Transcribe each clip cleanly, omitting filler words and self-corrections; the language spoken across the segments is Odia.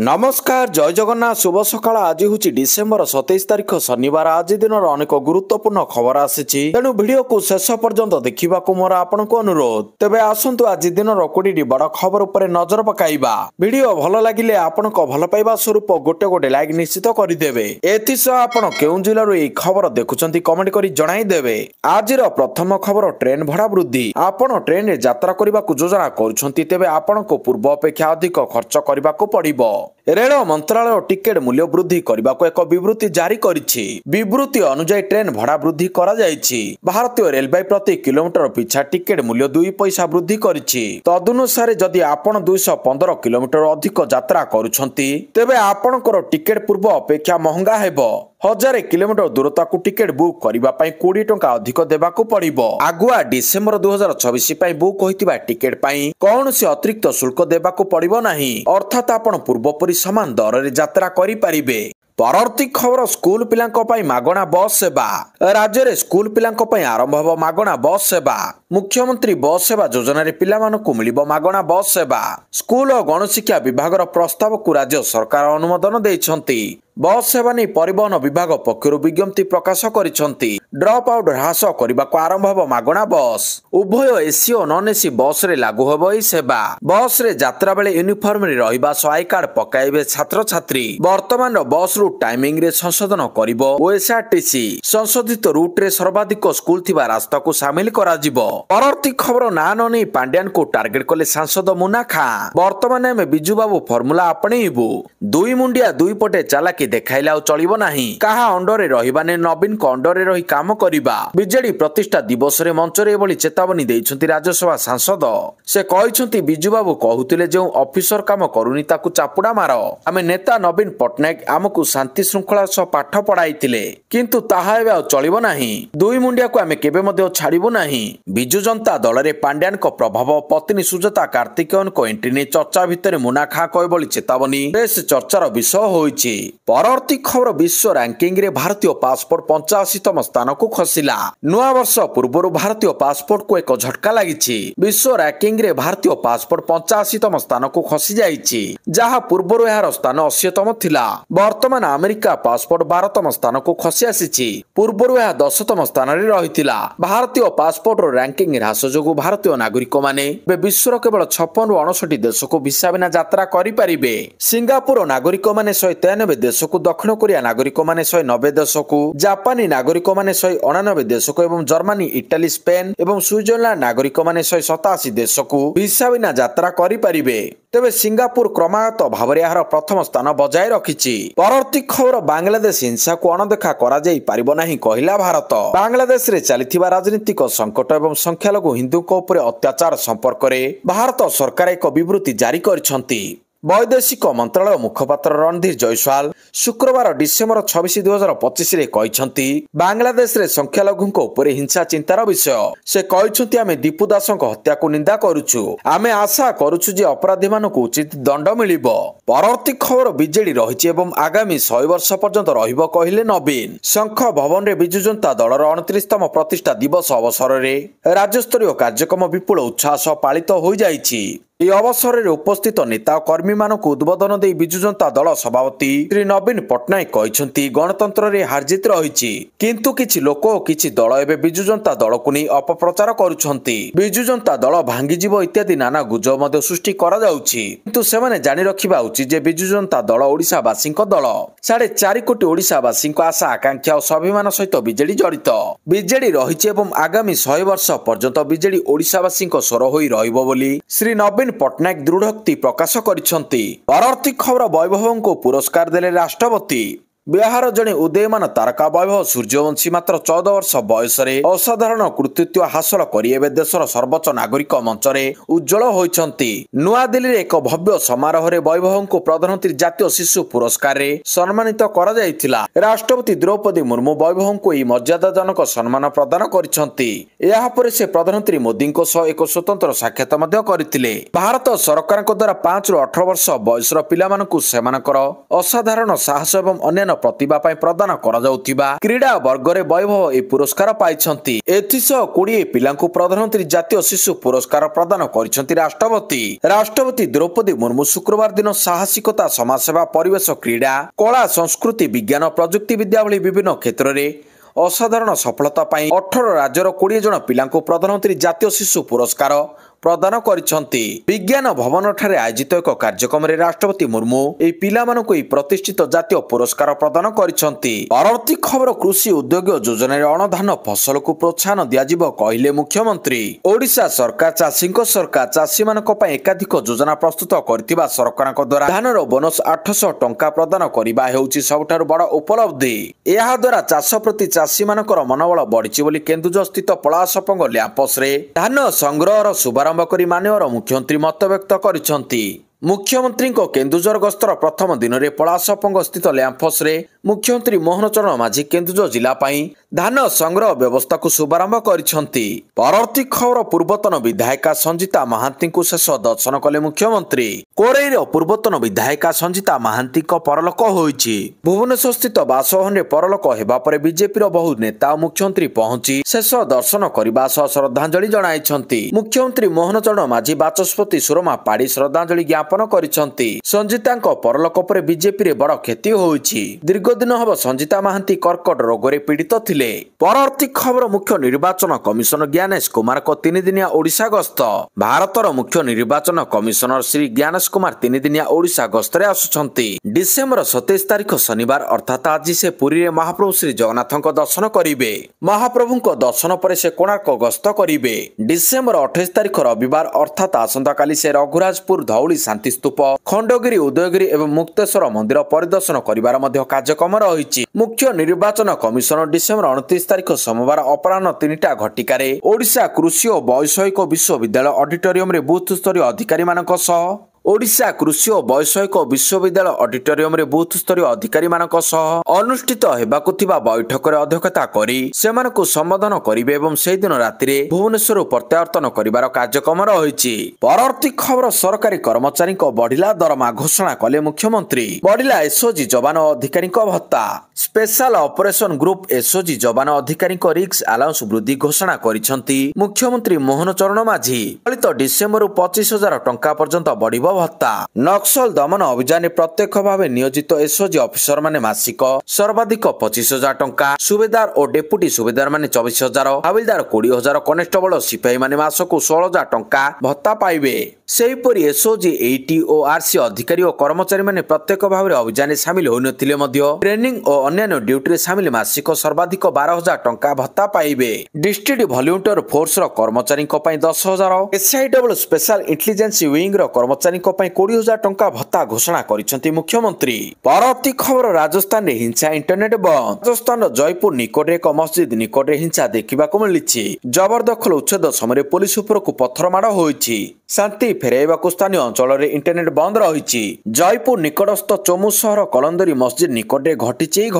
नमस्कार जय जगन्नाथ शुभ सकाळ आज हूँ डिसेम्बर 27 तारिख शनिवार आज दिन अनेक गुरुत्वपूर्ण खबर आसी तेणु भिडियो को शेष पर्यंत देखा मोर आपण को अनुरोध तेबे आसंतु आज दिन 20 बड़ खबर उपर नजर पकाइबा भिडियो भल लगिले आपण को भल पाइबा स्वरूप गोटे गोटे लाइक निश्चित करदेवे एथिसह आपण केउ जिल्लारू ए खबर देखुचंती कमेंट करी जणाई देवे आजिर प्रथम खबर ट्रेन भड़ा वृद्धि आपण ट्रेन रे यात्रा करबा को योजना करूछंती तेबे आपण को पूर्व अपेक्षा अधिक खर्च करबा को पड़िबो रेल मंत्रालय टिकेट मूल्य वृद्धि करने को एक विवृत्ति जारी करिछि विवृत्ति अनुसार ट्रेन भड़ा वृद्धि करा जायछि भारतीय रेलवे प्रति किलोमीटर पिछा टिकेट मूल्य 2 पैसा वृद्धि करिछि तदनुसार जदि आपण 215 किलोमीटर अधिक यात्रा करूछंती तेबे आपणकर टिकेट पूर्व अपेक्षा महंगा हेबो 1000 किलोमीटर दूरता को टिकेट बुक करने 20 टंका अधिक देवाक पड़िबो आगुआ डिसेम्बर 2024 पई बुक होइतिबा टिकेट पई कौन से अतिरिक्त शुल्क देवाक पड़िबो नाही अर्थात आपण पूर्वपरि समान दर रे यात्रा करि परिबे। परवर्ती खबर स्कूल पिलांको पई मागणा बस सेवा राज्य रे स्कूल पिलांको पई आरंभ हबो मागणा बस सेवा मुख्यमंत्री बस सेवा योजना रे पिलामानकु मिलिबो मागणा बस सेवा स्कूल और गणशिक्षा विभाग रो प्रस्ताव को राज्य सरकार अनुमोदन देइछंती बस सेवा नहीं परिवहन विभाग पक्षर विज्ञप्ति प्रकाश करिसंती ड्रॉप आउट ह्रास करने को आरंभ हबो मागणा बस उभय एसी और नॉन एसी बस रे लागू हबो ई सेवा बस रे यात्रा बेले यूनिफॉर्म रे रहिबा सह आई कार्ड पकाइबे छात्र छात्री वर्तमान बस रूट टाइमिंग रे संशोधन करिबो ओएसआरटीसी संशोधित रूट रे सर्वाधिक स्कूल थिबा रास्ता को शामिल करा जिवो परवर्ती खबर ना ननी पांड्यान को टार्गेट कले सांसद मुन्ना खां वर्तमान में बिजू बाबू फॉर्मूला आपणेइबु दुई मुंडिया दुई पटे चालाकी देखाइला चलिबो नाही काहा अंडरे रहिबाने नवीन को अंडरे रही काम करिबा बीजेडी प्रतिष्ठा दिवस रे मंच रे एभली चेतावनी देइछंती राज्यसभा सांसद से कहिसंती बिजू बाबू कहूतिले जे ऑफिसर काम करूनी ताकू चापुडा मारो आमे नेता नवीन पटनायक आमकू शांति श्रृंखला सह पाठ पढ़ाइतिले किंतु ताहा एबे चलिबो नाही दुई मुंडिया को आमे केबे मध्ये छाड़िबो नाही बिजू जनता दल रे पांड्यान को प्रभाव पत्नी सुजाता कार्तिकेयन को एंट्री ने चर्चा भितर मुन्ना खां कहबोली चेतावनी बेस चर्चार विषय होइछि। परवर्ती खबर विश्व रैंकिंग रे भारतीय पासपोर्ट 85तम स्थान को खसिला नुआ वर्ष पूर्व भारतीय पासपोर्ट को एक झटका लागिछि विश्व रैंकिंग रे भारतीय पासपोर्ट 85तम स्थान को खसी जाइछि जहां पूर्व यार स्थान 80तम थिला वर्तमान अमेरिका पासपोर्ट 12तम स्थान को खसी आसीछि पूर्व यह 10तम स्थान रे रहितिला भारतीय पासपोर्ट रो रैंकिंग ह्रास जोगु भारतीय नागरिक माने विश्वर केवल 56 रु 59 देश को वीसा बिना यात्रा करि परिबे सिंगापुर नागरिक माने 193 देश को दक्षिण कोरिया नागरिक माने 190 देश को जापानी नागरिक माने 189 देश को एवं जर्मनी इटाली स्पेन एवं स्विट्जरलैंड नागरिक माने 187 देश को वीसा बिना यात्रा करि परिबे तेबे सिंगापुर क्रमागत भाव यार प्रथम स्थान बजाय रखिछि। परवर्ती खबर बांग्लादेश हिंसा को अणदेखा करा जाई पारिबो नाही कहिला भारत बांग्लादेश रे चलिथिबा राजनीतिक संकट एवं संख्यालघु हिंदू को ऊपर अत्याचार संपर्क रे भारत सरकार एक विवृत्ति जारी करिसंती वैदेशिक मंत्रालय मुखपात्र रणधीर जयसवाल शुक्रवार डिसेम्बर 26 2025 रे कहिसंती बांग्लादेश रे संख्यालघुଙ୍କ ऊपर हिंसा चिंतार विषय से कहिसंती आमे दीपू दासଙ୍କ हत्या को निंदा करूछु आमे आशा करूछु जे अपराधी मानकु उचित दंड मिलिबो। परवर्ती खबर बीजेडी रहिछि एवं आगामी 100 वर्ष पर्यंत रहिबो कहिले नवीन शंख भवन रे बिजू जनता दलर 29तम प्रतिष्ठा दिवस अवसर रे राज्य स्तरीय कार्यक्रम विपुल उत्साह सह पालित होई जाइछि। ए अवसर रे उपस्थित नेता और कर्मी मानक उद्बोधन दे बिजू जनता दल सभापति श्री नवीन पटनायक कहिसंती गणतंत्र रे हारजित रहिछि किंतु किछि लोक और किछि दल एबे बिजू जनता दल को नै अपप्रचार करूछंती बिजू जनता दल भांगी जीव इत्यादि नाना गुजब मध्ये सृष्टि करा जाउछि किंतु सेमाने जानि रखिबा उचित जे बिजू जनता दल ओडिसा बासिंक दल 4.5 कोटी ओडिसा बासिंक आशा आकांक्षा और स्वाभिमान सहित बीजेडी जड़ित बीजेडी रहिछि एवं आगामी 100 वर्ष पर्यंत बीजेडी ओडिसा बासिंक स्वर होई रहिबो बोली श्री नवीन पटनायक दृढ़ोक्ति प्रकाश करिसंती। परवर्ती खबर वैभव को पुरस्कार देले राष्ट्रपति बिहार जड़े उदयमान तारका वैभव सूर्यवंशी मात्र 14 वर्ष बयस असाधारण कृतित्व हासिल कर देशर सर्वोच्च नागरिक मंच में उज्जवल होती नुआ दिल्ली एक भव्य समारोह में वैभव को प्रधानमंत्री जातीय शिशु पुरस्कार रे सम्मानित करा जायथिला राष्ट्रपति द्रौपदी मुर्मू वैभव को यह मर्यादाजनक सम्मान प्रदान कर से प्रधानमंत्री मोदी एक स्वतंत्र साक्षात करथिले भारत सरकार द्वारा 5 ରୁ 18 वर्ष बयसर पिलामानकु सेमानकर असाधारण साहस एवं अन्य ବିଜ୍ଞାନ ପ୍ରତିଭା ପାଇଁ ପ୍ରଦାନ କରାଯାଉଥିବା କ୍ରୀଡ଼ା ବର୍ଗରେ ବୈଭବ ଏହି ପୁରସ୍କାର ପାଇଛନ୍ତି। ଏଥିସହ 20 ପିଲାଙ୍କୁ ପ୍ରଧାନମନ୍ତ୍ରୀ ଜାତୀୟ ଶିଶୁ ପୁରସ୍କାର ପ୍ରଦାନ କରିଛନ୍ତି ରାଷ୍ଟ୍ରପତି। ରାଷ୍ଟ୍ରପତି ଦ୍ରୌପଦୀ ମୁର୍ମୁ ଶୁକ୍ରବାର ଦିନ ସାହସିକତା, ସମାଜସେବା, ପରିବେଶ, କ୍ରୀଡ଼ା, କଳା, ସଂସ୍କୃତି, ବିଜ୍ଞାନ, ପ୍ରଯୁକ୍ତି ବିଦ୍ୟା ଭଳି ବିଭିନ୍ନ କ୍ଷେତ୍ରରେ ଅସାଧାରଣ ସଫଳତା ପାଇଁ 18 ରାଜ୍ୟର 20 ଜଣ ପିଲାଙ୍କୁ ପ୍ରଧାନମନ୍ତ୍ରୀ ଜାତୀୟ ଶିଶୁ ପୁରସ୍କାର ପ୍ରଦାନ କରିଛନ୍ତି। ବିଜ୍ଞାନ ଭବନଠାରେ ଆୟୋଜିତ ଏକ କାର୍ଯ୍ୟକ୍ରମରେ ରାଷ୍ଟ୍ରପତି ମୁର୍ମୁ ଏହି ପିଲାମାନଙ୍କୁ ଏହି ପ୍ରତିଷ୍ଠିତ ଜାତୀୟ ପୁରସ୍କାର ପ୍ରଦାନ କରିଛନ୍ତି। ପରବର୍ତ୍ତୀ ଖବର, କୃଷି ଉଦ୍ୟୋଗ ଯୋଜନାରେ ଅଣଧାନ ଫସଲକୁ ପ୍ରୋତ୍ସାହନ ଦିଆଯିବ କହିଲେ ମୁଖ୍ୟମନ୍ତ୍ରୀ। ଓଡ଼ିଶା ସରକାର ଚାଷୀଙ୍କ ସରକାର। ଚାଷୀମାନଙ୍କ ପାଇଁ ଏକାଧିକ ଯୋଜନା ପ୍ରସ୍ତୁତ କରିଥିବା ସରକାରଙ୍କ ଦ୍ୱାରା ଧାନର ବୋନସ 800 ଟଙ୍କା ପ୍ରଦାନ କରିବା ହେଉଛି ସବୁଠାରୁ ବଡ଼ ଉପଲବ୍ଧି। ଏହା ଦ୍ୱାରା ଚାଷ ପ୍ରତି ଚାଷୀମାନଙ୍କର ମନୋବଳ ବଢ଼ିଛି ବୋଲି କେନ୍ଦୁଝର ସ୍ଥିତ ପଳାଶପଙ୍ଗ ଲ୍ୟାମ୍ପସରେ ଧାନ ସଂଗ୍ରହର ଶୁଭାରମ୍ଭ କରି ମାନ୍ୟବର ମୁଖ୍ୟମନ୍ତ୍ରୀ ମତବ୍ୟକ୍ତ କରିଛନ୍ତି। ମୁଖ୍ୟମନ୍ତ୍ରୀଙ୍କ କେନ୍ଦୁଝର ଗସ୍ତର ପ୍ରଥମ ଦିନରେ ପଳାଶପଙ୍ଗ ସ୍ଥିତ ଲ୍ୟାମ୍ପସରେ ମୁଖ୍ୟମନ୍ତ୍ରୀ ମୋହନ ଚରଣ ମାଝୀ କେନ୍ଦୁଝର ଜିଲ୍ଲା ପାଇଁ ଧାନ ସଂଗ୍ରହ ବ୍ୟବସ୍ଥାକୁ ଶୁଭାରମ୍ଭ କରିଛନ୍ତି। ପରବର୍ତ୍ତୀ ଖବର, ପୂର୍ବତନ ବିଧାୟିକା ସଞ୍ଜିତା ମହାନ୍ତିଙ୍କୁ ଶେଷ ଦର୍ଶନ କଲେ ମୁଖ୍ୟମନ୍ତ୍ରୀ। କୋରେଇର ପୂର୍ବତନ ବିଧାୟିକା ସଞ୍ଜିତା ମହାନ୍ତିଙ୍କ ପରଲୋକ ହୋଇଛି। ଭୁବନେଶ୍ୱର ସ୍ଥିତ ବାସଭବନରେ ପରଲୋକ ହେବା ପରେ ବିଜେପିର ବହୁ ନେତା ଓ ମୁଖ୍ୟମନ୍ତ୍ରୀ ପହଞ୍ଚି ଶେଷ ଦର୍ଶନ କରିବା ସହ ଶ୍ରଦ୍ଧାଞ୍ଜଳି ଜଣାଇଛନ୍ତି। ମୁଖ୍ୟମନ୍ତ୍ରୀ ମୋହନ ଚରଣ ମାଝୀ, ବାଚସ୍ପତି ସୁରମା ପାଢୀ ଶ୍ରଦ୍ଧାଞ୍ଜଳି ଜ୍ଞାପନ କରିଛନ୍ତି। ସଞ୍ଜିତାଙ୍କ ପରଲୋକ ପରେ ବିଜେପିରେ ବଡ଼ କ୍ଷତି ହୋଇଛି। ଦୀର୍ଘ ଦିନ ହେବ ସଞ୍ଜିତା ମହାନ୍ତି କର୍କଟ ରୋଗରେ ପୀଡ଼ିତ ଥିଲେ। ପରବର୍ତ୍ତୀ ଖବର, ମୁଖ୍ୟ ନିର୍ବାଚନ କମିଶନର ଜ୍ଞାନେଶ କୁମାରଙ୍କ 3 ଦିନିଆ ଓଡ଼ିଶା ଗସ୍ତ। ଭାରତର ମୁଖ୍ୟ ନିର୍ବାଚନ କମିଶନର ଶ୍ରୀ ଜ୍ଞାନେଶ କୁମାର 3 ଦିନିଆ ଓଡ଼ିଶା ଗସ୍ତରେ ଆସୁଛନ୍ତି। ଡିସେମ୍ବର 27 ତାରିଖ ଶନିବାର ଅର୍ଥାତ୍ ଆଜି ସେ ପୁରୀରେ ମହାପ୍ରଭୁ ଶ୍ରୀ ଜଗନ୍ନାଥଙ୍କ ଦର୍ଶନ କରିବେ। ମହାପ୍ରଭୁଙ୍କ ଦର୍ଶନ ପରେ ସେ କୋଣାର୍କ ଗସ୍ତ କରିବେ। ଡିସେମ୍ବର 28 ତାରିଖ ରବିବାର ଅର୍ଥାତ୍ ଆସନ୍ତାକାଲି ସେ ରଘୁରାଜପୁର, ଧଉଳି ଶାନ୍ତିସ୍ତୂପ, ଖଣ୍ଡଗିରି, ଉଦୟଗିରି ଏବଂ ମୁକ୍ତେଶ୍ୱର ମନ୍ଦିର ପରିଦର୍ଶନ କରିବାର ମଧ୍ୟ କାର୍ଯ୍ୟକ୍ରମ ରହିଛି। ମୁଖ୍ୟ ନିର୍ବାଚନ କମିଶନର ଡିସେମ୍ବର 29 ତାରିଖ ସୋମବାର ଅପରାହ୍ନ 3ଟା ଘଟିକାରେ ଓଡ଼ିଶା କୃଷି ଓ ବୈଷୟିକ ବିଶ୍ୱବିଦ୍ୟାଳୟ ଅଡିଟୋରିୟମରେ ବୁଥ ସ୍ତରୀୟ ଅଧିକାରୀମାନଙ୍କ ସହ ଓଡ଼ିଶା କୃଷି ଓ ବୈଷୟିକ ବିଶ୍ୱବିଦ୍ୟାଳୟ ଅଡିଟୋରିୟମରେ ବୁଥ ସ୍ତରୀୟ ଅଧିକାରୀମାନଙ୍କ ସହ ଅନୁଷ୍ଠିତ ହେବାକୁ ଥିବା ବୈଠକରେ ଅଧ୍ୟକ୍ଷତା କରି ସେମାନଙ୍କୁ ସମ୍ବୋଧନ କରିବେ ଏବଂ ସେହିଦିନ ରାତିରେ ଭୁବନେଶ୍ୱରରୁ ପ୍ରତ୍ୟାବର୍ତ୍ତନ କରିବାର କାର୍ଯ୍ୟକ୍ରମ ରହିଛି। ପରବର୍ତ୍ତୀ ଖବର, ସରକାରୀ କର୍ମଚାରୀଙ୍କ ବଢିଲା ଦରମା ଘୋଷଣା କଲେ ମୁଖ୍ୟମନ୍ତ୍ରୀ। ବଢିଲା ଏସ୍ଓଜି ଯବାନ ଓ ଅଧିକାରୀଙ୍କ ଭତ୍ତା। ସ୍ପେଶାଲ ଅପରେସନ ଗ୍ରୁପ ଏସ୍ଓଜି ଯବାନ ଅଧିକାରୀଙ୍କ ରିକ୍ସ ଆଲାଉନ୍ସ ବୃଦ୍ଧି ଘୋଷଣା କରିଛନ୍ତି ମୁଖ୍ୟମନ୍ତ୍ରୀ ମୋହନ ଚରଣ ମାଝୀ। ଚଳିତ ଡିସେମ୍ବରରୁ 25,000 ଟଙ୍କା ପର୍ଯ୍ୟନ୍ତ ବଢିବ ଭତ୍ତା। ନକ୍ସଲ ଦମନ ଅଭିଯାନରେ ପ୍ରତ୍ୟକ୍ଷ ଭାବେ ନିୟୋଜିତ ଏସ୍ଓଜି ଅଫିସରମାନେ ମାସିକ ସର୍ବାଧିକ 25,000 ଟଙ୍କା, ସୁବେଦାର ଓ ଡେପୁଟି ସୁବେଦାରମାନେ 24,000, ହାବିଲଦାର 20,000, କନେଷ୍ଟବଳ ଓ ସିପାହୀମାନେ ମାସକୁ 16,000 ଟଙ୍କା ଭତ୍ତା ପାଇବେ। ସେହିପରି ଏସ୍ଓଜି, ଏଇଟି ଓ ଆର୍ସି ଅଧିକାରୀ ଓ କର୍ମଚାରୀମାନେ ପ୍ରତ୍ୟକ୍ଷ ଭାବରେ ଅଭିଯାନରେ ସାମିଲ ହୋଇନଥିଲେ ମଧ୍ୟ ଟ୍ରେନିଂ ଓ ଅନ୍ୟାନ୍ୟ ଡ୍ୟୁଟିରେ ସାମିଲ ମାସିକ ସର୍ବାଧିକ 12,000 ଟଙ୍କା ଭତ୍ତା ପାଇବେ। ଡିଷ୍ଟ୍ରିକ୍ଟ ଭଲ୍ୟୁଣ୍ଟିୟର ଫୋର୍ସର କର୍ମଚାରୀଙ୍କ ପାଇଁ 10,000, ଏସ୍ଆଇଡବ୍ଲ୍ୟୁ ସ୍ପେଶାଲ ଇଣ୍ଟେଲିଜେନ୍ସ ୱିଙ୍ଗର କର୍ମଚାରୀଙ୍କ ପାଇଁ 20,000 ଟଙ୍କା ଭତ୍ତା ଘୋଷଣା କରିଛନ୍ତି ମୁଖ୍ୟମନ୍ତ୍ରୀ। ପରବର୍ତ୍ତୀ ଖବର, ରାଜସ୍ଥାନରେ ହିଂସା, ଇଣ୍ଟରନେଟ ବନ୍ଦ। ରାଜସ୍ଥାନର ଜୟପୁର ନିକଟରେ ଏକ ମସଜିଦ ନିକଟରେ ହିଂସା ଦେଖିବାକୁ ମିଳିଛି। ଜବରଦଖଲ ଉଚ୍ଛେଦ ସମୟରେ ପୋଲିସ ଉପରକୁ ପଥର ମାଡ଼ ହୋଇଛି। ଶାନ୍ତି ଫେରାଇବାକୁ ସ୍ଥାନୀୟ ଅଞ୍ଚଳରେ ଇଣ୍ଟରନେଟ ବନ୍ଦ ରହିଛି। ଜୟପୁର ନିକଟସ୍ଥ ଚୋମୁ ସହର କଲନ୍ଦରୀ ମସଜିଦ ନିକଟରେ ଘଟିଛି ଏହି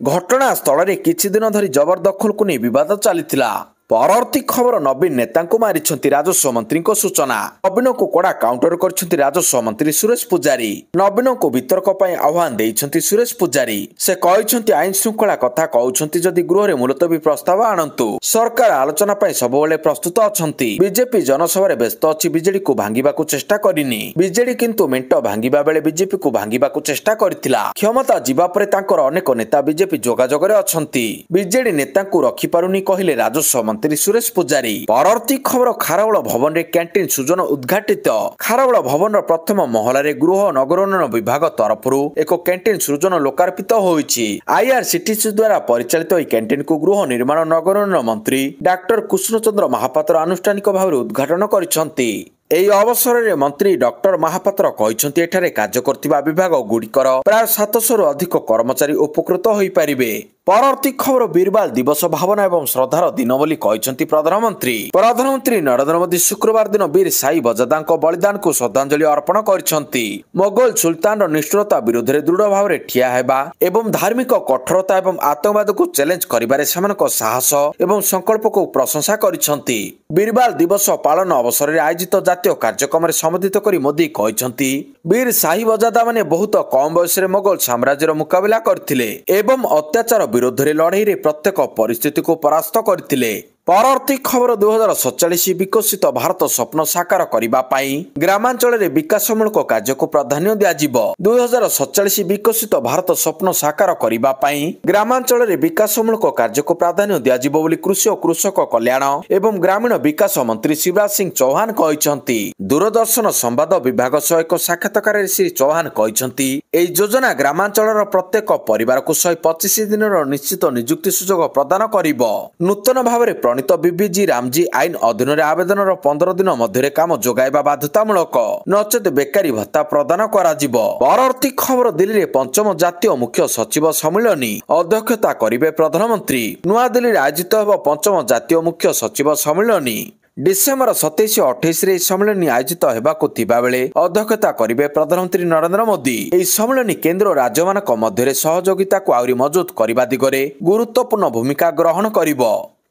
ଘଟଣାସ୍ଥଳରେ କିଛି ଦିନ ଧରି ଜବରଦଖଲକୁ ନେଇ ବିବାଦ ଚାଲିଥିଲା। ପରବର୍ତ୍ତୀ ଖବର, ନବୀନ ନେତାଙ୍କୁ ମାରିଛନ୍ତି ରାଜସ୍ୱ ମନ୍ତ୍ରୀଙ୍କ ସୂଚନା। ନବୀନଙ୍କୁ କଡ଼ା କାଉଣ୍ଟର କରିଛନ୍ତି ରାଜସ୍ୱ ମନ୍ତ୍ରୀ ସୁରେଶ ପୂଜାରୀ। ନବୀନଙ୍କୁ ବିତର୍କ ପାଇଁ ଆହ୍ୱାନ ଦେଇଛନ୍ତି ସୁରେଶ ପୂଜାରୀ। ସେ କହିଛନ୍ତି, ଆଇନ ଶୃଙ୍ଖଳା କଥା କହୁଛନ୍ତି ଯଦି ଗୃହରେ ମୁଲତବୀ ପ୍ରସ୍ତାବ ଆଣନ୍ତୁ। ସରକାର ଆଲୋଚନା ପାଇଁ ସବୁବେଳେ ପ୍ରସ୍ତୁତ ଅଛନ୍ତି। ବିଜେପି ଜନସଭାରେ ବ୍ୟସ୍ତ ଅଛି, ବିଜେଡିକୁ ଭାଙ୍ଗିବାକୁ ଚେଷ୍ଟା କରିନି। ବିଜେଡି କିନ୍ତୁ ମେଣ୍ଟ ଭାଙ୍ଗିବା ବେଳେ ବିଜେପିକୁ ଭାଙ୍ଗିବାକୁ ଚେଷ୍ଟା କରିଥିଲା। କ୍ଷମତା ଯିବା ପରେ ତାଙ୍କର ଅନେକ ନେତା ବିଜେପି ଯୋଗାଯୋଗରେ ଅଛନ୍ତି। ବିଜେଡି ନେତାଙ୍କୁ ରଖିପାରୁନି କହିଲେ ରାଜସ୍ୱ ମନ୍ତ୍ରୀ ସୁରେଶ ପୂଜାରୀ। ପରବର୍ତ୍ତୀ ଖବର, ଖାରବେଳ ଭବନରେ କ୍ୟାଣ୍ଟିନ ସୃଜନ ଉଦ୍ଘାଟିତ। ଖାରବେଳ ଭବନର ପ୍ରଥମ ମହଲାରେ ଗୃହ ଓ ନଗର ଉନ୍ନୟନ ବିଭାଗ ତରଫରୁ ଏକ କ୍ୟାଣ୍ଟିନ ସୃଜନ ଲୋକାର୍ପିତ ହୋଇଛି। ଆଇଆରସିଟିସି ଦ୍ୱାରା ପରିଚାଳିତ ଏହି କ୍ୟାଣ୍ଟିନକୁ ଗୃହ ନିର୍ମାଣ ଓ ନଗର ଉନ୍ନୟନ ମନ୍ତ୍ରୀ ଡାକ୍ତର କୃଷ୍ଣଚନ୍ଦ୍ର ମହାପାତ୍ର ଆନୁଷ୍ଠାନିକ ଭାବରେ ଉଦ୍ଘାଟନ କରିଛନ୍ତି। ଏହି ଅବସରରେ ମନ୍ତ୍ରୀ ଡକ୍ଟର ମହାପାତ୍ର କହିଛନ୍ତି, ଏଠାରେ କାର୍ଯ୍ୟ କରୁଥିବା ବିଭାଗ ଗୁଡ଼ିକର ପ୍ରାୟ 700ରୁ ଅଧିକ କର୍ମଚାରୀ ଉପକୃତ ହୋଇପାରିବେ। ପରବର୍ତ୍ତୀ ଖବର ବୀରବାଲ ଦିବସ ଭାବନା ଏବଂ ଶ୍ରଦ୍ଧାର ଦିନ ବୋଲି କହିଛନ୍ତି ପ୍ରଧାନମନ୍ତ୍ରୀ ନରେନ୍ଦ୍ର ମୋଦି ଶୁକ୍ରବାର ଦିନ ବୀର ସାଇ ବଜାଦାଙ୍କ ବଳିଦାନକୁ ଶ୍ରଦ୍ଧାଞ୍ଜଳି ଅର୍ପଣ କରିଛନ୍ତି। ମୋଗଲ ସୁଲତାନର ନିଷ୍ଠୁରତା ବିରୋଧରେ ଦୃଢ ଭାବରେ ଠିଆ ହେବା ଏବଂ ଧାର୍ମିକ କଠୋରତା ଏବଂ ଆତଙ୍କବାଦକୁ ଚ୍ୟାଲେଞ୍ଜ କରିବାରେ ସେମାନଙ୍କ ସାହସ ଏବଂ ସଂକଳ୍ପକୁ ପ୍ରଶଂସା କରିଛନ୍ତି। ବୀରବାଲ ଦିବସ ପାଳନ ଅବସରରେ ଆୟୋଜିତ ଜାତୀୟ କାର୍ଯ୍ୟକ୍ରମରେ ସମ୍ବୋଧିତ କରି ମୋଦି କହିଛନ୍ତି ବୀର ସାଇ ବଜାଦା ମାନେ ବହୁତ କମ ବୟସରେ ମୋଗଲ ସାମ୍ରାଜ୍ୟର ମୁକାବିଲା କରିଥିଲେ ଏବଂ ଅତ୍ୟାଚାର ବିରୋଧରେ ଲଢେଇରେ ପ୍ରତ୍ୟେକ ପରିସ୍ଥିତିକୁ ପରାସ୍ତ କରିଥିଲେ। ପରବର୍ତ୍ତୀ ଖବର 2047 ବିକଶିତ ଭାରତ ସ୍ୱପ୍ନ ସାକାର କରିବା ପାଇଁ ଗ୍ରାମାଞ୍ଚଳରେ ବିକାଶମୂଳକ କାର୍ଯ୍ୟକୁ ପ୍ରାଧାନ୍ୟ ଦିଆଯିବ। 2047 ବିକଶିତ ଭାରତ ସ୍ୱପ୍ନ ସାକାର କରିବା ପାଇଁ ଗ୍ରାମାଞ୍ଚଳରେ ବିକାଶମୂଳକ କାର୍ଯ୍ୟକୁ ପ୍ରାଧାନ୍ୟ ଦିଆଯିବ ବୋଲି କୃଷି ଓ କୃଷକ କଲ୍ୟାଣ ଏବଂ ଗ୍ରାମୀଣ ବିକାଶ ମନ୍ତ୍ରୀ ଶିବରାଜ ସିଂ ଚୌହାନ କହିଛନ୍ତି। ଦୂରଦର୍ଶନ ସମ୍ବାଦ ବିଭାଗ ସହ ଏକ ସାକ୍ଷାତକାରରେ ଶ୍ରୀ ଚୌହାନ କହିଛନ୍ତି ଏହି ଯୋଜନା ଗ୍ରାମାଞ୍ଚଳର ପ୍ରତ୍ୟେକ ପରିବାରକୁ 125 ଦିନର ନିଶ୍ଚିତ ନିଯୁକ୍ତି ସୁଯୋଗ ପ୍ରଦାନ କରିବ। ନୂତନ ଭାବରେ ବିବିଜି ରାମଜୀ ଆଇନ ଅଧୀନରେ ଆବେଦନର 15 ଦିନ ମଧ୍ୟରେ କାମ ଯୋଗାଇବା ବାଧ୍ୟତାମୂଳକ, ନଚେତ ବେକାରୀ ଭତ୍ତା ପ୍ରଦାନ କରାଯିବ। ପରବର୍ତ୍ତୀ ଖବର ଦିଲ୍ଲୀରେ ପଞ୍ଚମ ଜାତୀୟ ମୁଖ୍ୟ ସଚିବ ସମ୍ମିଳନୀ ଅଧ୍ୟକ୍ଷତା କରିବେ ପ୍ରଧାନମନ୍ତ୍ରୀ। ନୂଆଦିଲ୍ଲୀରେ ଆୟୋଜିତ ହେବ ପଞ୍ଚମ ଜାତୀୟ ମୁଖ୍ୟ ସଚିବ ସମ୍ମିଳନୀ। ଡିସେମ୍ବର 27-28 ଏହି ସମ୍ମିଳନୀ ଆୟୋଜିତ ହେବାକୁ ଥିବା ବେଳେ ଅଧ୍ୟକ୍ଷତା କରିବେ ପ୍ରଧାନମନ୍ତ୍ରୀ ନରେନ୍ଦ୍ର ମୋଦି। ଏହି ସମ୍ମିଳନୀ କେନ୍ଦ୍ର ଓ ରାଜ୍ୟମାନଙ୍କ ମଧ୍ୟରେ ସହଯୋଗିତାକୁ ଆହୁରି ମଜବୁତ କରିବା ଦିଗରେ ଗୁରୁତ୍ୱପୂର୍ଣ୍ଣ ଭୂମିକା ଗ୍ରହଣ କରିବ।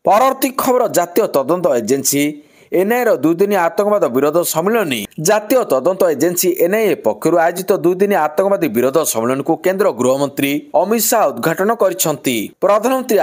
ପରବର୍ତ୍ତୀ ଖବର ଜାତୀୟ ତଦନ୍ତ ଏଜେନ୍ସି ଏନ୍ଆଇଏର 2 ଦିନିଆ ଆତଙ୍କବାଦ ବିରୋଧ ସମ୍ମିଳନୀ। ଜାତୀୟ ତଦନ୍ତ ଏଜେନ୍ସି ଏନ୍ଆଇଏ ପକ୍ଷରୁ ଆୟୋଜିତ 2 ଦିନିଆ ଆତଙ୍କବାଦୀ ବିରୋଧ ସମ୍ମିଳନୀକୁ କେନ୍ଦ୍ର ଗୃହମନ୍ତ୍ରୀ ଅମିତ ଶାହ ଉଦ୍ଘାଟନ କରିଛନ୍ତି।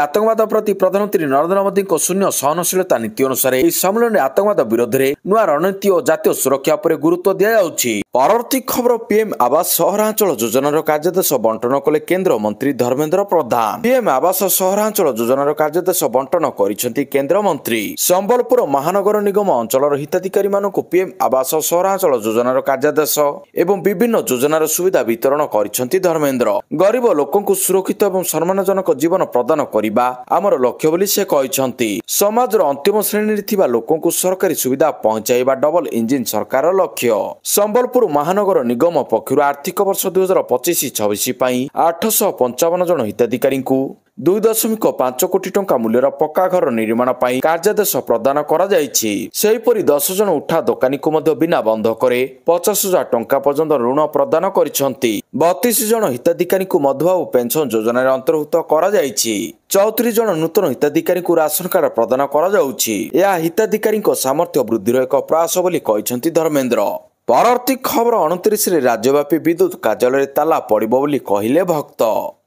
ଆତଙ୍କବାଦ ପ୍ରତି ପ୍ରଧାନମନ୍ତ୍ରୀ ନରେନ୍ଦ୍ର ମୋଦିଙ୍କ ଶୂନ୍ୟ ସହନଶୀଳତା ନୀତି ଅନୁସାରେ ଏହି ସମ୍ମିଳନୀରେ ଆତଙ୍କବାଦ ବିରୋଧରେ ନୂଆ ରଣନୀତି ଓ ଜାତୀୟ ସୁରକ୍ଷା ଉପରେ ଗୁରୁତ୍ୱ ଦିଆଯାଉଛି। ପରବର୍ତ୍ତୀ ଖବର ପିଏମ୍ ଆବାସ ସହରାଞ୍ଚଳ ଯୋଜନାର କାର୍ଯ୍ୟଦେଶ ବଣ୍ଟନ କଲେ କେନ୍ଦ୍ର ମନ୍ତ୍ରୀ ଧର୍ମେନ୍ଦ୍ର ପ୍ରଧାନ। ପିଏମ୍ ଆବାସ ସହରାଞ୍ଚଳ ଯୋଜନାର କାର୍ଯ୍ୟଦେଶ ବଣ୍ଟନ କରିଛନ୍ତି କେନ୍ଦ୍ରମନ୍ତ୍ରୀ। ସମ୍ବଲପୁର ମହାନଗର ନିଗମ ଅଞ୍ଚଳର ହିତାଧିକାରୀମାନଙ୍କୁ ପିଏମ୍ ଆବାସ ସହରାଞ୍ଚଳ ଯୋଜନାର କାର୍ଯ୍ୟାଦେଶ ଏବଂ ବିଭିନ୍ନ ଯୋଜନାର ସୁବିଧା ବିତରଣ କରିଛନ୍ତି ଧର୍ମେନ୍ଦ୍ର। ଗରିବ ଲୋକଙ୍କୁ ସୁରକ୍ଷିତ ଏବଂ ସମ୍ମାନଜନକ ଜୀବନ ପ୍ରଦାନ କରିବା ଆମର ଲକ୍ଷ୍ୟ ବୋଲି ସେ କହିଛନ୍ତି। ସମାଜର ଅନ୍ତିମ ଶ୍ରେଣୀରେ ଥିବା ଲୋକଙ୍କୁ ସରକାରୀ ସୁବିଧା ପହଞ୍ଚାଇବା ଡବଲ ଇଞ୍ଜିନ ସରକାରର ଲକ୍ଷ୍ୟ। ସମ୍ବଲପୁର ମହାନଗର ନିଗମ ପକ୍ଷରୁ ଆର୍ଥିକ ବର୍ଷ 2025-26 ପାଇଁ 855 ଜଣ ହିତାଧିକାରୀଙ୍କୁ 2.5 କୋଟି ଟଙ୍କା ମୂଲ୍ୟର ପକ୍କା ଘର ନିର୍ମାଣ ପାଇଁ କାର୍ଯ୍ୟାଦେଶ ପ୍ରଦାନ କରାଯାଇଛି। ସେହିପରି 10 ଜଣ ଉଠା ଦୋକାନୀଙ୍କୁ ମଧ୍ୟ ବିନା ବନ୍ଧକରେ 50,000 ଟଙ୍କା ପର୍ଯ୍ୟନ୍ତ ଋଣ ପ୍ରଦାନ କରିଛନ୍ତି। 32 ଜଣ ହିତାଧିକାରୀଙ୍କୁ ମଧୁବାବୁ ପେନ୍ସନ ଯୋଜନାରେ ଅନ୍ତର୍ଭୁକ୍ତ କରାଯାଇଛି। 34 ଜଣ ନୂତନ ହିତାଧିକାରୀଙ୍କୁ ରାସନ କାର୍ଡ ପ୍ରଦାନ କରାଯାଉଛି। ଏହା ହିତାଧିକାରୀଙ୍କ ସାମର୍ଥ୍ୟ ବୃଦ୍ଧିର ଏକ ପ୍ରୟାସ ବୋଲି କହିଛନ୍ତି ଧର୍ମେନ୍ଦ୍ର। ପରବର୍ତ୍ତୀ ଖବର 29ରେ ରାଜ୍ୟବ୍ୟାପୀ ବିଦ୍ୟୁତ କାର୍ଯ୍ୟାଳୟରେ ତାଲା ପଡ଼ିବ ବୋଲି କହିଲେ ଭକ୍ତ।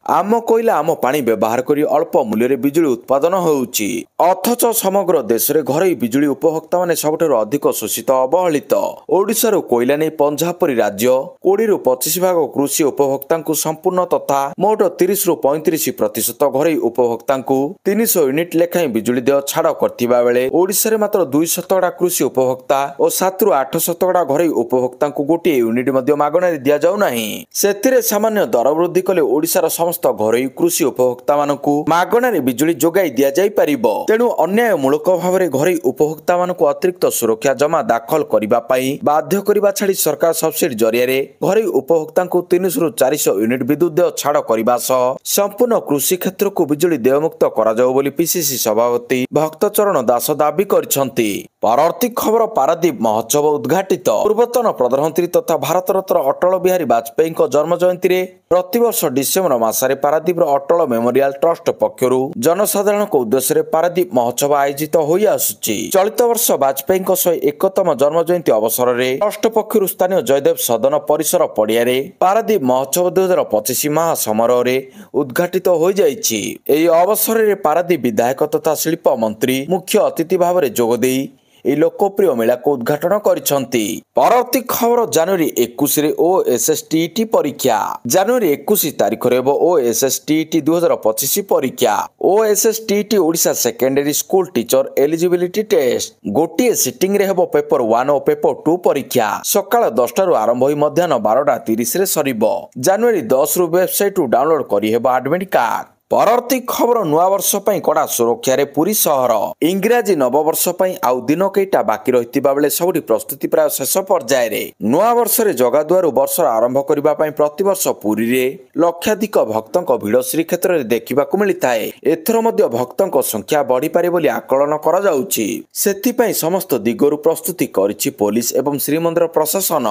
ଆମ କୋଇଲା ଆମ ପାଣି ବ୍ୟବହାର କରି ଅଳ୍ପ ମୂଲ୍ୟରେ ବିଜୁଳି ଉତ୍ପାଦନ ହେଉଛି, ଅଥଚ ସମଗ୍ର ଦେଶରେ ଘରୋଇ ବିଜୁଳି ଉପଭୋକ୍ତାମାନେ ସବୁଠାରୁ ଅଧିକ ଶୋଷିତ ଅବହେଳିତ। ଓଡ଼ିଶାରୁ କୋଇଲା ନେଇ ପଞ୍ଜାବ ପରି ରାଜ୍ୟ 20ରୁ 25 ଭାଗ କୃଷି ଉପଭୋକ୍ତାଙ୍କୁ ସମ୍ପୂର୍ଣ୍ଣ ତଥା ମୋଟ 30ରୁ 35% ଘରୋଇ ଉପଭୋକ୍ତାଙ୍କୁ 300 ୟୁନିଟ୍ ଲେଖାଏଁ ବିଜୁଳି ଦେୟ ଛାଡ଼ କରିଥିବା ବେଳେ ଓଡ଼ିଶାରେ ମାତ୍ର 2% କୃଷି ଉପଭୋକ୍ତା ଓ 7ରୁ 8% ଘରୋଇ ଉପଭୋକ୍ତାଙ୍କୁ ଗୋଟିଏ ୟୁନିଟ୍ ମଧ୍ୟ ମାଗଣାରେ ଦିଆଯାଉ ନାହିଁ। ସେଥିରେ ସାମାନ୍ୟ ଦର ବୃଦ୍ଧି କଲେ ଓଡ଼ିଶାର ସମସ୍ତ ଘରୋଇ କୃଷି ଉପଭୋକ୍ତା ମାନଙ୍କୁ ମାଗଣାରେ ବିଜୁଳି ଯୋଗାଇ ଦିଆଯାଇ ପାରିବ। ତେଣୁ ଅନ୍ୟାୟମୂଳକ ଭାବରେ ଘରୋଇ ଉପଭୋକ୍ତା ମାନଙ୍କୁ ଅତିରିକ୍ତ ସୁରକ୍ଷା ଜମା ଦାଖଲ କରିବା ପାଇଁ ବାଧ୍ୟ କରିବା ଛାଡ଼ି ସରକାର ସବସିଡି ଜରିଆରେ ଘରୋଇ ଉପଭୋକ୍ତାଙ୍କୁ 300ରୁ 400 ୟୁନିଟ୍ ବିଦ୍ୟୁତ ଦେୟ ଛାଡ଼ କରିବା ସହ ସମ୍ପୂର୍ଣ୍ଣ କୃଷି କ୍ଷେତ୍ରକୁ ବିଜୁଳି ଦେୟମୁକ୍ତ କରାଯାଉ ବୋଲି ପିସିସି ସଭାପତି ଭକ୍ତଚରଣ ଦାସ ଦାବି କରିଛନ୍ତି। ପରବର୍ତ୍ତୀ ଖବର ପାରାଦୀପ ମହୋତ୍ସବ ଉଦ୍ଘାଟିତ। ପୂର୍ବତନ ପ୍ରଧାନମନ୍ତ୍ରୀ ତଥା ଭାରତରତ୍ନ ଅଟଳ ବିହାରୀ ବାଜପେୟୀଙ୍କ ଜନ୍ମ ଜୟନ୍ତୀରେ ପ୍ରତିବର୍ଷ ଡିସେମ୍ବର ମାସରେ ପାରାଦୀପର ଅଟଳ ମେମୋରିଆଲ ଟ୍ରଷ୍ଟ ପକ୍ଷରୁ ଜନସାଧାରଣଙ୍କ ଉଦ୍ଦେଶ୍ୟରେ ପାରାଦୀପ ମହୋତ୍ସବ ଆୟୋଜିତ ହୋଇ ଆସୁଛି। ଚଳିତ ବର୍ଷ ବାଜପେୟୀଙ୍କ 101ତମ ଜନ୍ମ ଜୟନ୍ତୀ ଅବସରରେ ଟ୍ରଷ୍ଟ ପକ୍ଷରୁ ସ୍ଥାନୀୟ ଜୟଦେବ ସଦନ ପରିସର ପଡ଼ିଆରେ ପାରାଦୀପ ମହୋତ୍ସବ 2025 ମହା ସମାରୋହରେ ଉଦ୍ଘାଟିତ ହୋଇଯାଇଛି। ଏହି ଅବସରରେ ପାରାଦୀପ ବିଧାୟକ ତଥା ଶିଳ୍ପ ମନ୍ତ୍ରୀ ମୁଖ୍ୟ ଅତିଥି ଭାବରେ ଯୋଗଦେଇ ଏହି ଲୋକପ୍ରିୟ ମେଳାକୁ ଉଦ୍ଘାଟନ କରିଛନ୍ତି। ପରବର୍ତ୍ତୀ ଖବର ଜାନୁଆରୀ 21ରେ OSSTET ପରୀକ୍ଷା। ଜାନୁଆରୀ 21 ତାରିଖରେ ହେବ OSSTET 2025 ପରୀକ୍ଷା। OSSTET Odisha secondary school teacher eligibility test. ଗୋଟିଏ ସିଟିଂରେ ହେବ ପେପର 1 ଓ ପେପର 2 ପରୀକ୍ଷା। ସକାଳ 10ଟାରୁ ଆରମ୍ଭ ହୋଇ ମଧ୍ୟାହ୍ନ 12:30ରେ ସରିବ। ଜାନୁଆରୀ 10ରୁ ୱେବସାଇଟରୁ ଡାଉନଲୋଡ କରିହେବ ଆଡମିଟ୍ କାର୍ଡ। ପରବର୍ତ୍ତୀ ଖବର ନୂଆବର୍ଷ ପାଇଁ କଡ଼ା ସୁରକ୍ଷାରେ ପୁରୀ ସହର। ଇଂରାଜୀ ନବବର୍ଷ ପାଇଁ ଆଉ ଦିନ କେଇଟା ବାକି ରହିଥିବା ବେଳେ ସବୁଠି ପ୍ରସ୍ତୁତି ପ୍ରାୟ ଶେଷ ପର୍ଯ୍ୟାୟରେ। ନୂଆବର୍ଷରେ ଜଗାଦୁଆରୁ ବର୍ଷର ଆରମ୍ଭ କରିବା ପାଇଁ ପ୍ରତିବର୍ଷ ପୁରୀରେ ଲକ୍ଷାଧିକ ଭକ୍ତଙ୍କ ଭିଡ଼ ଶ୍ରୀକ୍ଷେତ୍ରରେ ଦେଖିବାକୁ ମିଳିଥାଏ। ଏଥର ମଧ୍ୟ ଭକ୍ତଙ୍କ ସଂଖ୍ୟା ବଢ଼ିପାରେ ବୋଲି ଆକଳନ କରାଯାଉଛି। ସେଥିପାଇଁ ସମସ୍ତ ଦିଗରୁ ପ୍ରସ୍ତୁତି କରିଛି ପୋଲିସ ଏବଂ ଶ୍ରୀମନ୍ଦିର ପ୍ରଶାସନ,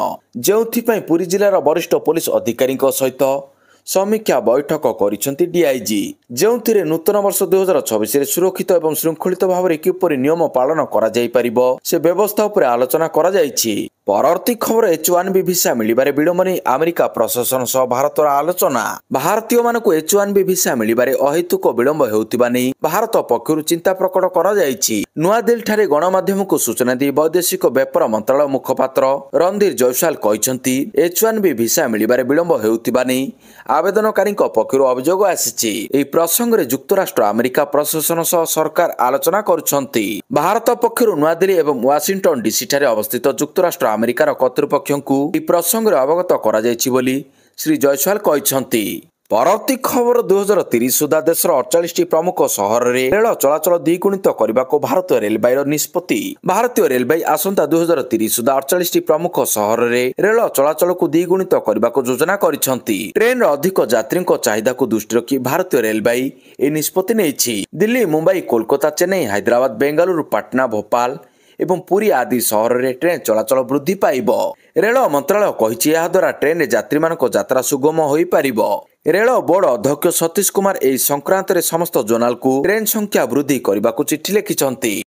ଯେଉଁଥିପାଇଁ ପୁରୀ ଜିଲ୍ଲାର ବରିଷ୍ଠ ପୋଲିସ ଅଧିକାରୀଙ୍କ ସହିତ ସମୀକ୍ଷା ବୈଠକ କରିଛନ୍ତି ଡିଆଇଜି, ଯେଉଁଥିରେ ନୂତନ ବର୍ଷ 2024ରେ ସୁରକ୍ଷିତ ଏବଂ ଶୃଙ୍ଖଳିତ ଭାବରେ କିପରି ନିୟମ ପାଳନ କରାଯାଇପାରିବ ସେ ବ୍ୟବସ୍ଥା ଉପରେ ଆଲୋଚନା କରାଯାଇଛି। ପରବର୍ତ୍ତୀ ଖବର H1B ଭିସା ମିଳିବାରେ ବିଳମ୍ବ ନେଇ ଆମେରିକା ପ୍ରଶାସନ ସହ ଭାରତର ଆଲୋଚନା। ଭାରତୀୟମାନଙ୍କୁ H1B ଭିସା ମିଳିବାରେ ଅହେତୁକ ବିଳମ୍ବ ହେଉଥିବା ନେଇ ଭାରତ ପକ୍ଷରୁ ଚିନ୍ତା ପ୍ରକଟ କରାଯାଇଛି। ନୂଆଦିଲ୍ଲୀଠାରେ ଗଣମାଧ୍ୟମକୁ ସୂଚନା ଦେଇ ବୈଦେଶିକ ବ୍ୟାପାର ମନ୍ତ୍ରଣାଳୟ ମୁଖପାତ୍ର ରଣଧୀର ଜୟସ୍ୱାଲ କହିଛନ୍ତି, H1B ଭିସା ମିଳିବାରେ ବିଳମ୍ବ ହେଉଥିବା ନେଇ ଆବେଦନକାରୀଙ୍କ ପକ୍ଷରୁ ଅଭିଯୋଗ ଆସିଛି। ଏହି ପ୍ରସଙ୍ଗରେ ଯୁକ୍ତରାଷ୍ଟ୍ର ଆମେରିକା ପ୍ରଶାସନ ସହ ସରକାର ଆଲୋଚନା କରୁଛନ୍ତି। ଭାରତ ପକ୍ଷରୁ ନୂଆଦିଲ୍ଲୀ ଏବଂ ୱାସିଂଟନ ଡିସି ଠାରେ ଅବସ୍ଥିତ ଯୁକ୍ତରାଷ୍ଟ୍ର ଆମେରିକାର କର୍ତ୍ତୃପକ୍ଷଙ୍କୁ ଏହି ପ୍ରସଙ୍ଗରେ ଅବଗତ କରାଯାଇଛି ବୋଲି ଶ୍ରୀ ଜୟସ୍ୱାଲ କହିଛନ୍ତି। ପରବର୍ତ୍ତୀ ଖବର 2030 ସୁଦ୍ଧା ଦେଶର 48ଟି ପ୍ରମୁଖ ସହରରେ ରେଳ ଚଳାଚଳ ଦ୍ୱିଗୁଣିତ କରିବାକୁ ଭାରତୀୟ ରେଳବାଇର ନିଷ୍ପତ୍ତି। ଭାରତୀୟ ରେଳବାଇ ଆସନ୍ତା 2030 ସୁଦ୍ଧା 48ଟି ପ୍ରମୁଖ ସହରରେ ରେଳ ଚଳାଚଳକୁ ଦ୍ୱିଗୁଣିତ କରିବାକୁ ଯୋଜନା କରିଛନ୍ତି। ଟ୍ରେନର ଅଧିକ ଯାତ୍ରୀଙ୍କ ଚାହିଦାକୁ ଦୃଷ୍ଟିରେ ରଖି ଭାରତୀୟ ରେଳବାଇ ଏହି ନିଷ୍ପତ୍ତି ନେଇଛି। ଦିଲ୍ଲୀ, ମୁମ୍ବାଇ, କୋଲକାତା, ଚେନ୍ନାଇ, ହାଇଦ୍ରାବାଦ, ବେଙ୍ଗାଲୁରୁ, ପାଟନା, ଭୋପାଳ ଏବଂ ପୁରୀ ଆଦି ସହରରେ ଟ୍ରେନ୍ ଚଳାଚଳ ବୃଦ୍ଧି ପାଇବ। ରେଳ ମନ୍ତ୍ରଣାଳୟ କହିଛି, ଏହାଦ୍ୱାରା ଟ୍ରେନ୍ରେ ଯାତ୍ରୀମାନଙ୍କ ଯାତ୍ରା ସୁଗମ ହୋଇପାରିବ। ରେଳ ବୋର୍ଡ ଅଧ୍ୟକ୍ଷ ସତୀଶ କୁମାର ଏହି ସଂକ୍ରାନ୍ତରେ ସମସ୍ତ ଜୋନାଲକୁ ଟ୍ରେନ୍ ସଂଖ୍ୟା ବୃଦ୍ଧି କରିବାକୁ ଚିଠି ଲେଖିଛନ୍ତି।